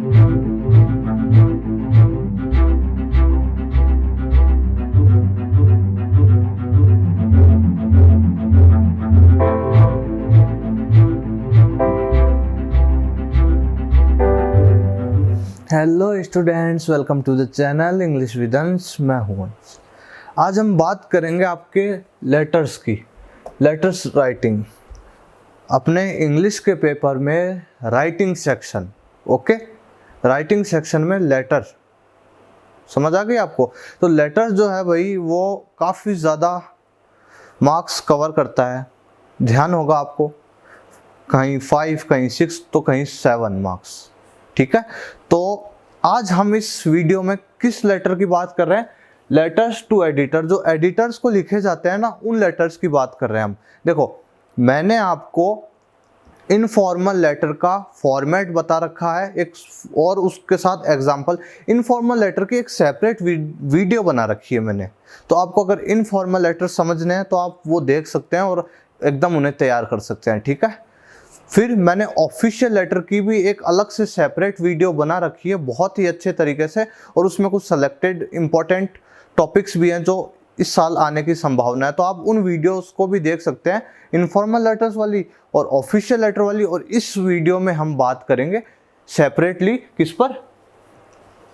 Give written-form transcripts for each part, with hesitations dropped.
Hello students, welcome to the channel English with Ansh. मैं हूं अंश। आज हम बात करेंगे आपके लेटर्स की, लेटर्स राइटिंग, अपने इंग्लिश के पेपर में writing section. Okay, writing section में लेटर, समझ आ गई आपको? तो लेटर जो है भाई वो काफ़ी ज़्यादा मार्क्स कवर करता है। ध्यान होगा आपको, कहीं 5, कहीं 6 तो कहीं 7 मार्क्स। ठीक है, तो आज हम इस वीडियो में किस लेटर की बात कर रहे हैं? लेटर्स टू एडिटर, जो एडिटर्स को लिखे जाते हैं ना, उन लेटर्स की बात कर रहे हैं हम। देखो, मैंने आपको इनफॉर्मल लेटर का फॉर्मेट बता रखा है एक, और उसके साथ एग्जांपल। इनफॉर्मल लेटर की एक सेपरेट वीडियो बना रखी है मैंने, तो आपको अगर इनफॉर्मल लेटर समझने हैं तो आप वो देख सकते हैं और एकदम उन्हें तैयार कर सकते हैं। ठीक है, फिर मैंने ऑफिशियल लेटर की भी एक अलग से सेपरेट वीडियो बना रखी है बहुत ही अच्छे तरीके से, और उसमें कुछ सेलेक्टेड इंपॉर्टेंट टॉपिक्स भी हैं जो इस साल आने की संभावना है, तो आप उन वीडियोस को भी देख सकते हैं, इनफॉर्मल लेटर्स वाली और ऑफिशियल लेटर वाली। और इस वीडियो में हम बात करेंगे सेपरेटली किस पर?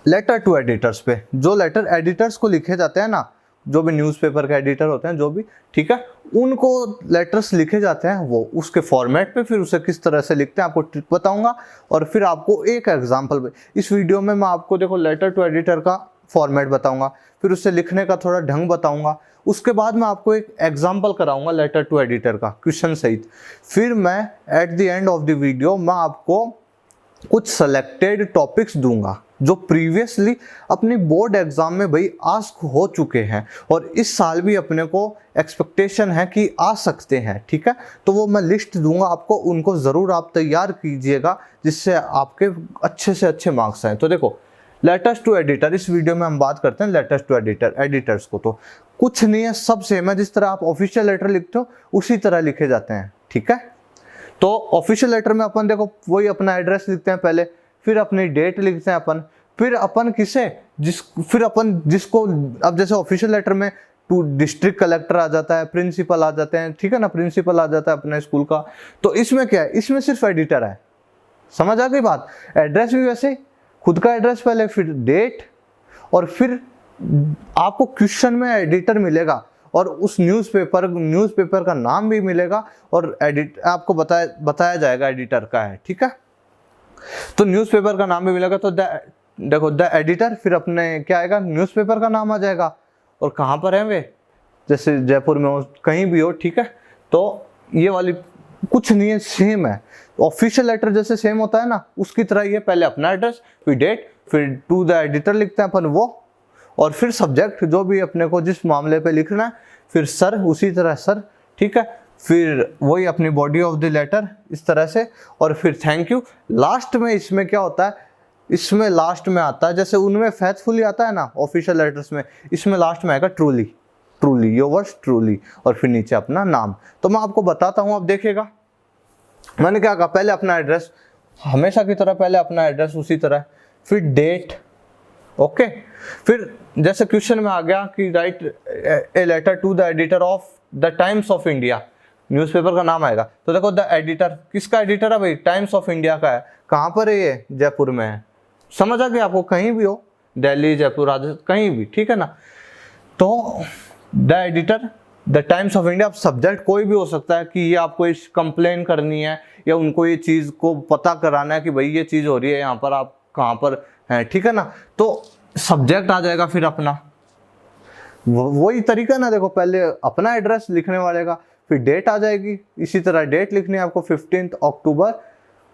लेटर टू एडिटर्स पे। जो लेटर एडिटर्स को लिखे जाते हैं ना, जो भी न्यूज़पेपर के एडिटर होते हैं, जो भी, ठीक है, उनको लेटर्स लिखे जाते हैं, वो उसके फॉर्मेट पे फिर उसे किस तरह से लिखते हैं आपको ट्रिक बताऊंगा, और फिर आपको एक एग्जांपल इस वीडियो में मैं आपको, देखो, लेटर टू एडिटर का फॉर्मेट बताऊंगा, फिर उसे लिखने का थोड़ा ढंग बताऊंगा, उसके बाद मैं आपको एक एग्जाम्पल कराऊंगा लेटर टू एडिटर का क्वेश्चन सहित। फिर मैं at the end of the video मैं आपको कुछ सेलेक्टेड टॉपिक्स दूंगा जो प्रीवियसली अपनी बोर्ड एग्जाम में भाई आस्क हो चुके हैं, और इस साल भी अपने को एक्सपेक्टेशन है कि आ सकते हैं। ठीक है, तो वो मैं लिस्ट दूंगा आपको, उनको ज़रूर आप तैयार कीजिएगा जिससे आपके अच्छे से अच्छे मार्क्स आए। तो देखो, लेटर्स टू एडिटर, इस वीडियो में हम बात करते हैं लेटर्स टू एडिटर। एडिटर्स को तो कुछ नहीं है, सब सेम है, जिस तरह आप ऑफिशियल लेटर लिखते हो उसी तरह लिखे जाते हैं। ठीक है, तो ऑफिशियल लेटर में अपन देखो वही अपना एड्रेस लिखते हैं पहले, फिर अपनी डेट लिखते हैं अपन, फिर अपन किसे फिर अपन जिसको, अब जैसे ऑफिशियल लेटर में टू डिस्ट्रिक्ट कलेक्टर आ जाता है, प्रिंसिपल आ जाते हैं, ठीक है ना, प्रिंसिपल आ जाता है अपने स्कूल का। तो इसमें क्या है? इसमें सिर्फ एडिटर है। समझ आ गई बात? एड्रेस भी वैसे खुद का एड्रेस पहले, फिर डेट, और फिर आपको क्वेश्चन में एडिटर मिलेगा और उस न्यूज़पेपर का नाम भी मिलेगा, और आपको बताया जाएगा एडिटर का है। ठीक है, तो न्यूज़पेपर का नाम भी मिलेगा, तो देखो द एडिटर, फिर अपने क्या आएगा? न्यूज़पेपर का नाम आ जाएगा, और कहाँ पर है वे, जैसे जयपुर में हो, कहीं भी हो। ठीक है, तो ये वाली कुछ नहीं है, सेम है। ऑफिशियल लेटर जैसे सेम होता है ना, उसकी तरह ही है। पहले अपना एड्रेस, फिर डेट, फिर टू द एडिटर लिखते हैं अपन वो, और फिर सब्जेक्ट जो भी अपने को जिस मामले पे लिखना है, फिर सर, उसी तरह सर। ठीक है, फिर वही अपनी बॉडी ऑफ द लेटर इस तरह से, और फिर थैंक यू। लास्ट में इसमें क्या होता है? इसमें लास्ट में आता है, जैसे उनमें फेथफुली आता है ना ऑफिशियल लेटर्स में, इसमें लास्ट में आएगा ट्रूली, ट्रूली, योर्स ट्रूली, और फिर नीचे अपना नाम। तो मैं आपको बताता हूँ, अब देखिएगा मैंने क्या कहा, पहले अपना एड्रेस, हमेशा की तरह पहले अपना एड्रेस उसी तरह, फिर डेट। ओके, फिर जैसे क्वेश्चन में आ गया कि write a letter to the editor of the Times of India, newspaper का नाम आएगा, तो देखो द एडिटर, किसका एडिटर है भाई? टाइम्स ऑफ इंडिया का है। कहाँ पर है ये? जयपुर में है। समझ आ गया आपको? कहीं भी हो, दिल्ली, जयपुर, राजस्थान, कहीं भी, ठीक है ना। तो the editor, the Times of India. Subject कोई भी हो सकता है कि ये आपको इस कंप्लेन करनी है, या उनको ये चीज़ को पता कराना है कि भाई ये चीज़ हो रही है यहाँ पर, आप कहाँ पर हैं, ठीक है ना। तो सब्जेक्ट आ जाएगा, फिर अपना वही तरीका ना, देखो पहले अपना एड्रेस लिखने वाले का, फिर डेट आ जाएगी, इसी तरह डेट लिखनी है आपको 15 अक्टूबर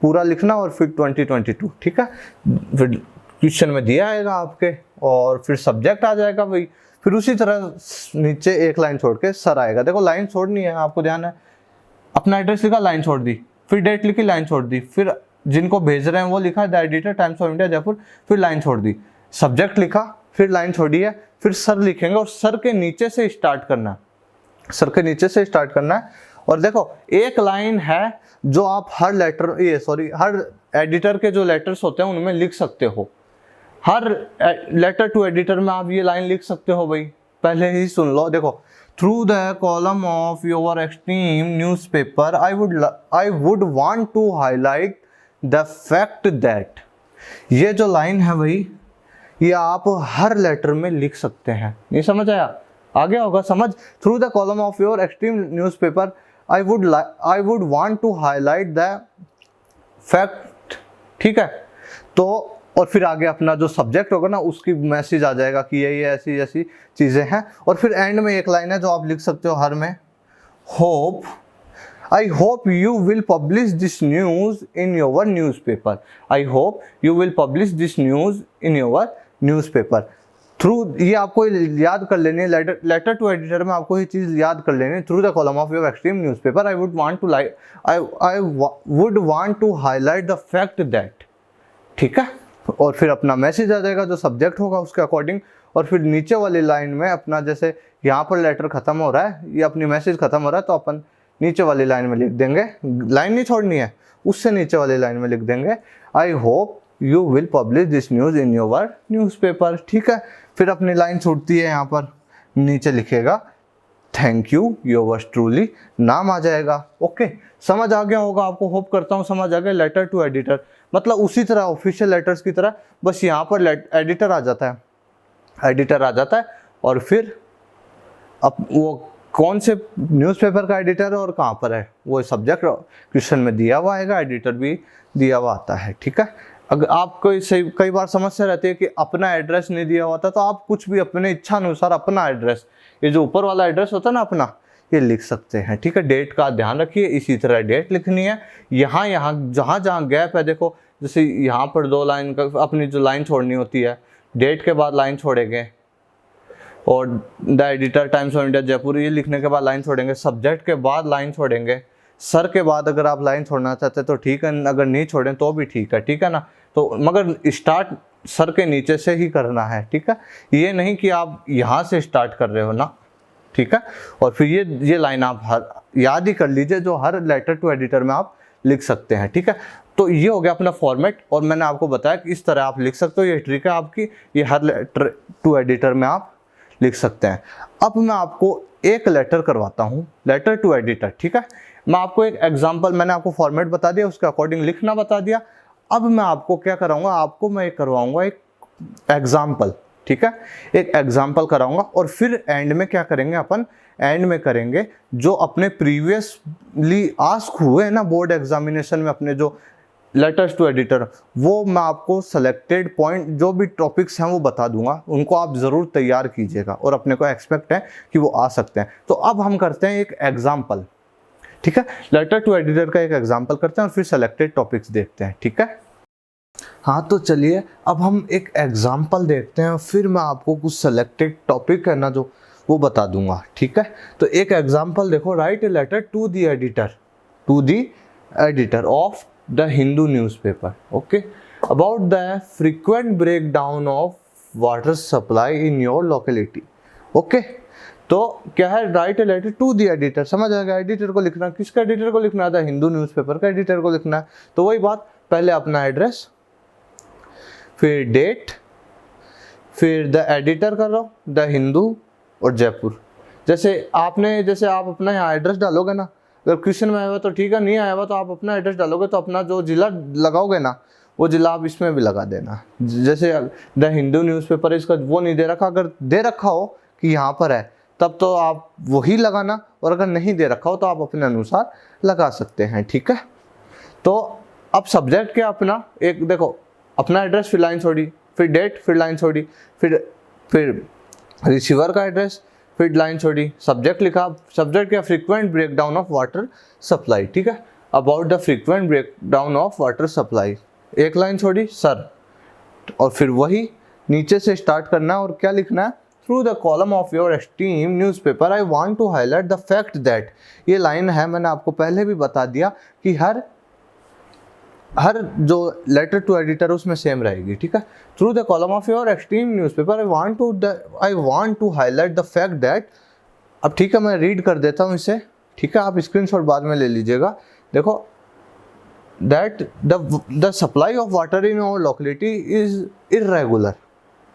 पूरा लिखना, और फिर 2022। ठीक है, फिर क्वेश्चन में दिया आएगा आपके, और फिर सब्जेक्ट आ जाएगा भाई, फिर उसी तरह नीचे एक लाइन छोड़ के सर आएगा। देखो लाइन छोड़नी है आपको, ध्यान है, अपना एड्रेस लिखा, लाइन छोड़ दी, फिर डेट लिखी, लाइन छोड़ दी, फिर जिनको भेज रहे हैं वो लिखा the editor times of India Jaipur, फिर लाइन छोड़ दी, सब्जेक्ट लिखा, फिर लाइन छोड़ी है, फिर सर लिखेंगे, और सर के नीचे से स्टार्ट करना है, सर के नीचे से स्टार्ट करना है। और देखो एक लाइन है जो आप हर एडिटर के जो लेटर्स होते हैं उनमें लिख सकते हो। हर लेटर टू एडिटर में आप ये लाइन लिख सकते हो भाई, पहले ही सुन लो। देखो, through the column of your extreme newspaper I would want to highlight the fact that. ये जो लाइन है भाई, ये आप हर लेटर में लिख सकते हैं। नहीं समझ आया? आ गया होगा समझ? Through the column of your extreme newspaper I would want to highlight the fact. ठीक है, तो और फिर आगे अपना जो सब्जेक्ट होगा ना उसकी मैसेज आ जाएगा कि ये ऐसी ऐसी चीज़ें हैं। और फिर एंड में एक लाइन है जो आप लिख सकते हो हर में, hope I hope you will publish this news in your newspaper. I hope you will publish this news in your newspaper. Through, ये आपको याद कर लेनी है, लेटर टू एडिटर में आपको ये चीज़ याद कर लेनी है। Through the column of your extreme newspaper I would want to highlight the fact that. ठीक है, और फिर अपना मैसेज आ जाएगा जो सब्जेक्ट होगा उसके अकॉर्डिंग। और फिर नीचे वाली लाइन में अपना, जैसे यहाँ पर लेटर खत्म हो रहा है, ये अपनी मैसेज खत्म हो रहा है, तो अपन नीचे वाली लाइन में लिख देंगे, लाइन नहीं छोड़नी है, उससे नीचे वाली लाइन में लिख देंगे I hope you will publish this news in your newspaper. ठीक है, फिर अपनी लाइन छूटती है, यहाँ पर नीचे लिखेगा थैंक यू योर्स ट्रूली, नाम आ जाएगा। ओके, समझ आ गया होगा आपको, होप करता हूँ समझ आ गया। लेटर टू एडिटर मतलब उसी तरह ऑफिशियल लेटर्स की तरह, बस यहाँ पर एडिटर आ जाता है, और फिर अब वो कौन से न्यूज़पेपर का एडिटर है और कहाँ पर है वो सब्जेक्ट क्वेश्चन में दिया हुआ आएगा, एडिटर भी दिया हुआ आता है। ठीक है, अगर आपको कई बार समस्या रहती है कि अपना एड्रेस नहीं दिया हुआ था, तो आप कुछ भी अपने इच्छा अनुसार अपना एड्रेस, ये जो ऊपर वाला एड्रेस होता है ना अपना, ये लिख सकते हैं। ठीक है, डेट का ध्यान रखिए, इसी तरह डेट लिखनी है। यहाँ जहाँ गैप है, देखो जैसे यहाँ पर 2 लाइन का अपनी जो लाइन छोड़नी होती है, डेट के बाद लाइन छोड़ेंगे, और the editor times of India Jaipur ये लिखने के बाद लाइन छोड़ेंगे, सब्जेक्ट के बाद लाइन छोड़ेंगे, सर के बाद अगर आप लाइन छोड़ना चाहते हैं तो ठीक है, अगर नहीं छोड़ें तो भी ठीक है ना। तो मगर स्टार्ट सर के नीचे से ही करना है। ठीक है, ये नहीं कि आप यहाँ से स्टार्ट कर रहे हो ना। ठीक है, और फिर ये लाइन आप याद ही कर लीजिए जो हर लेटर टू एडिटर में आप लिख सकते हैं। ठीक है, तो ये हो गया अपना फॉर्मेट, और मैंने आपको बताया कि इस तरह आप लिख सकते हो, ये ट्रिक है आपकी, ये हर लेटर टू एडिटर में आप लिख सकते हैं। अब मैं आपको एक लेटर करवाता हूँ, लेटर टू एडिटर। ठीक है, मैं आपको एक एग्जांपल, मैंने आपको फॉर्मेट बता दिया, उसके अकॉर्डिंग लिखना बता दिया। अब मैं आपको क्या कराऊंगा, मैं करवाऊंगा एक एग्जाम्पल। ठीक है, एक एग्जाम्पल कराऊंगा, और फिर एंड में क्या करेंगे अपन, एंड में करेंगे जो अपने प्रीवियसली आस्क हुए ना बोर्ड एग्जामिनेशन में अपने जो लेटर्स टू एडिटर, वो मैं आपको सेलेक्टेड पॉइंट जो भी टॉपिक्स हैं वो बता दूंगा, उनको आप ज़रूर तैयार कीजिएगा, और अपने को एक्सपेक्ट है कि वो आ सकते हैं। तो अब हम करते हैं एक एग्जाम्पल। ठीक है, लेटर टू एडिटर का एक एग्जाम्पल करते हैं और फिर सेलेक्टेड टॉपिक्स देखते हैं। ठीक है, हाँ तो चलिए अब हम एक एग्जाम्पल देखते हैं, फिर मैं आपको कुछ सेलेक्टेड टॉपिक है ना जो वो बता दूंगा। ठीक है, तो एक एग्जाम्पल देखो, write a letter to the editor of the Hindu newspaper, okay, about the frequent breakdown of water supply in your locality. Okay, तो क्या है, write a letter to the editor, समझ आ गया, एडिटर को लिखना, किसका एडिटर को लिखना था, हिंदू न्यूज़पेपर का एडिटर को लिखना है। तो वही बात, पहले अपना एड्रेस, फिर डेट, फिर द एडिटर कर लो, द हिंदू और जयपुर। जैसे आप अपना यहाँ एड्रेस डालोगे ना, अगर क्वेश्चन में आया हुआ तो ठीक है, नहीं आया हुआ तो आप अपना एड्रेस डालोगे, तो अपना जो जिला लगाओगे ना वो जिला आप इसमें भी लगा देना। जैसे द हिंदू न्यूज़पेपर, इसका वो नहीं दे रखा, अगर दे रखा हो कि यहाँ पर है तब तो आप वही लगाना, और अगर नहीं दे रखा हो तो आप अपने अनुसार लगा सकते हैं। ठीक है, तो अब सब्जेक्ट क्या अपना, एक देखो अपना एड्रेस, फिर लाइन छोड़ी, फिर डेट, फिर लाइन छोड़ी, फिर रिसीवर का एड्रेस, फिर लाइन छोड़ी, सब्जेक्ट लिखा, सब्जेक्ट क्या, frequent breakdown of water supply. ठीक है, about the frequent breakdown of water supply, एक लाइन छोड़ी, सर, और फिर वही नीचे से स्टार्ट करना है, और क्या लिखना है, through the column of your esteem newspaper I want to highlight the fact that. ये लाइन है, मैंने आपको पहले भी बता दिया कि हर जो लेटर टू एडिटर उसमें सेम रहेगी। ठीक है, through the column of your extreme newspaper I want to highlight the fact that. अब ठीक है, मैं रीड कर देता हूँ इसे। ठीक है, आप स्क्रीनशॉट बाद में ले लीजिएगा। देखो, that the supply of water in our locality is irregular.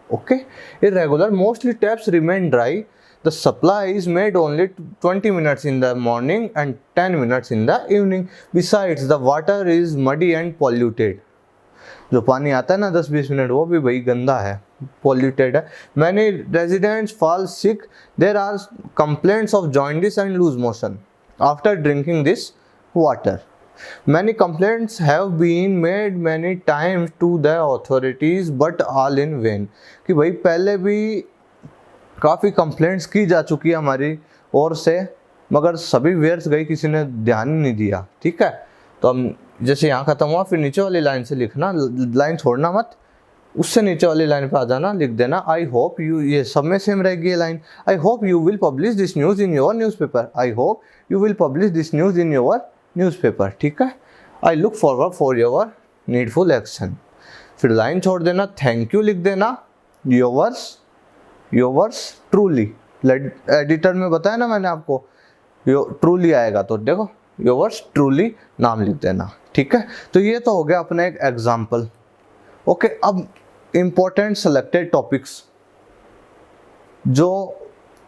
Okay, irregular. Mostly taps remain dry. The supply is made only 20 minutes in the morning and 10 minutes in the evening. Besides, the water is muddy and polluted. जो पानी आता है ना 10-20 minute, वो भी भाई गंदा है, polluted है. Many residents fall sick. There are complaints of jaundice and loose motion after drinking this water. Many complaints have been made many times to the authorities but all in vain. कि भाई पहले भी काफ़ी complaints की जा चुकी है हमारी ओर से, मगर सभी व्यर्थ गई, किसी ने ध्यान ही नहीं दिया. ठीक है, तो हम जैसे यहाँ ख़त्म हुआ, फिर नीचे वाली लाइन से लिखना, लाइन छोड़ना मत, उससे नीचे वाली लाइन पे आ जाना, लिख देना आई होप यू. ये सब में सेम रहेगी ये line. I hope you will publish this news in your newspaper. I hope you will publish this news in your newspaper. ठीक है, I look forward for your needful action. फिर line छोड़ देना, थैंक यू लिख देना, yours truly. Editor में बताया ना मैंने आपको, ट्रूली आएगा तो देखो योवर्स ट्रूली नाम लिख देना. ठीक है, तो ये तो हो गया अपना एक एग्जाम्पल. ओके, अब इम्पोर्टेंट सेलेक्टेड टॉपिक्स जो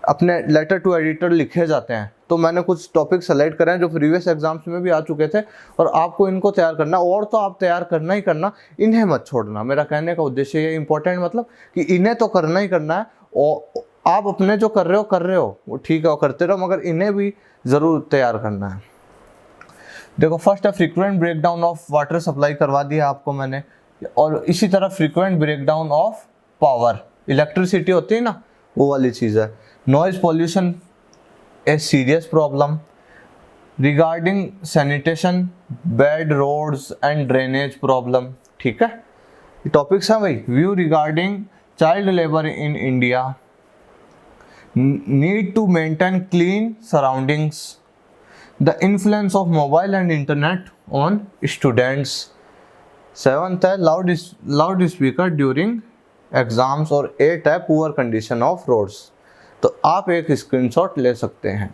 अपने लेटर टू एडिटर लिखे जाते हैं, तो मैंने कुछ टॉपिक सेलेक्ट करे हैं जो प्रीवियस एग्जाम्स में भी आ चुके थे, और आपको इनको तैयार करना, और तो आप तैयार करना ही करना, इन्हें मत छोड़ना. मेरा कहने का उद्देश्य ये इंपॉर्टेंट मतलब कि इन्हें तो करना ही करना है, और आप अपने जो कर रहे हो वो ठीक है, वो करते रहो, मगर इन्हें भी ज़रूर तैयार करना है. देखो, फर्स्ट है frequent breakdown of water supply, करवा दिया आपको मैंने. और इसी तरह frequent breakdown of power, electricity होती है ना, वो वाली चीज़ है. Noise pollution a serious problem. Regarding sanitation, bad roads and drainage problem. ठीक है, ये टॉपिक्स हैं भाई. View regarding child labour in India, need to maintain clean surroundings, the influence of mobile and internet on students. Seventh है loudspeaker during exams, और eight है poor condition of roads. तो आप एक स्क्रीनशॉट ले सकते हैं.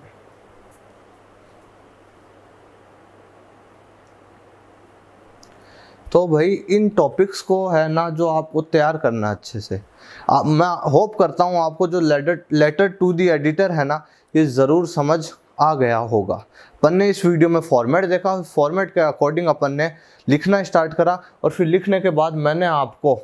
तो भाई इन टॉपिक्स को है ना जो आपको तैयार करना अच्छे से. मैं होप करता हूँ आपको जो लेटर टू दी एडिटर है ना, ये ज़रूर समझ आ गया होगा. अपन ने इस वीडियो में फॉर्मेट देखा, फॉर्मेट के अकॉर्डिंग अपन ने लिखना स्टार्ट करा, और फिर लिखने के बाद मैंने आपको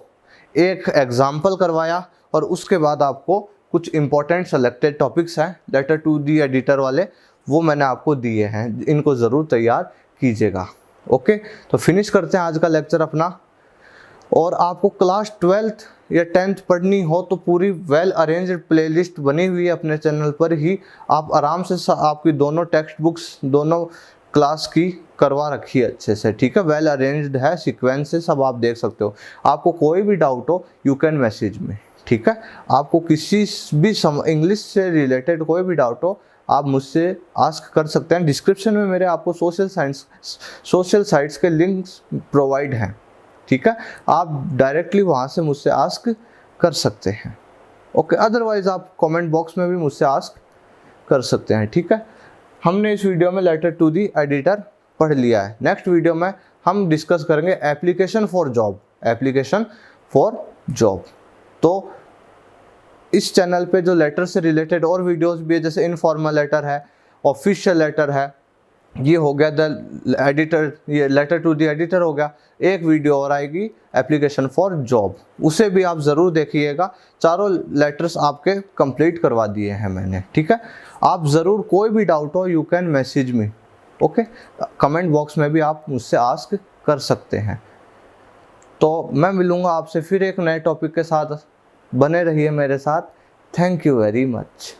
एक एग्जाम्पल करवाया, और उसके बाद आपको कुछ इंपॉर्टेंट सेलेक्टेड टॉपिक्स हैं लेटर टू दी एडिटर वाले, वो मैंने आपको दिए हैं. इनको ज़रूर तैयार कीजिएगा. ओके, तो फिनिश करते हैं आज का लेक्चर अपना. और आपको क्लास 12th या 10th पढ़नी हो तो पूरी वेल अरेंज्ड प्लेलिस्ट बनी हुई है अपने चैनल पर ही. आप आराम से आपकी दोनों टेक्स्ट बुक्स दोनों क्लास की करवा रखी है अच्छे से. ठीक है, वेल अरेंज्ड है, सीक्वेंस से सब आप देख सकते हो. आपको कोई भी डाउट हो यू कैन मैसेज में. ठीक है, आपको किसी भी इंग्लिश से रिलेटेड कोई भी डाउट हो आप मुझसे आस्क कर सकते हैं. डिस्क्रिप्शन में मेरे आपको सोशल साइट्स के लिंक्स प्रोवाइड हैं. ठीक है, आप डायरेक्टली वहाँ से मुझसे आस्क कर सकते हैं. ओके, अदरवाइज आप कमेंट बॉक्स में भी मुझसे आस्क कर सकते हैं. ठीक है, हमने इस वीडियो में लेटर टू दी एडिटर पढ़ लिया है. नेक्स्ट वीडियो में हम डिस्कस करेंगे एप्लीकेशन फॉर जॉब. तो इस चैनल पे जो लेटर से रिलेटेड और वीडियोस भी है, जैसे इनफॉर्मल लेटर है, ऑफिशियल लेटर है, ये हो गया द एडिटर, ये लेटर टू द एडिटर हो गया. एक वीडियो और आएगी एप्लीकेशन फॉर जॉब, उसे भी आप ज़रूर देखिएगा. चारों लेटर्स आपके कंप्लीट करवा दिए हैं मैंने. ठीक है, आप ज़रूर कोई भी डाउट हो you can message me. Okay, comment box में भी आप मुझसे आस्क कर सकते हैं. तो मैं मिलूँगा आपसे फिर एक नए टॉपिक के साथ. बने रहिए मेरे साथ. Thank you very much.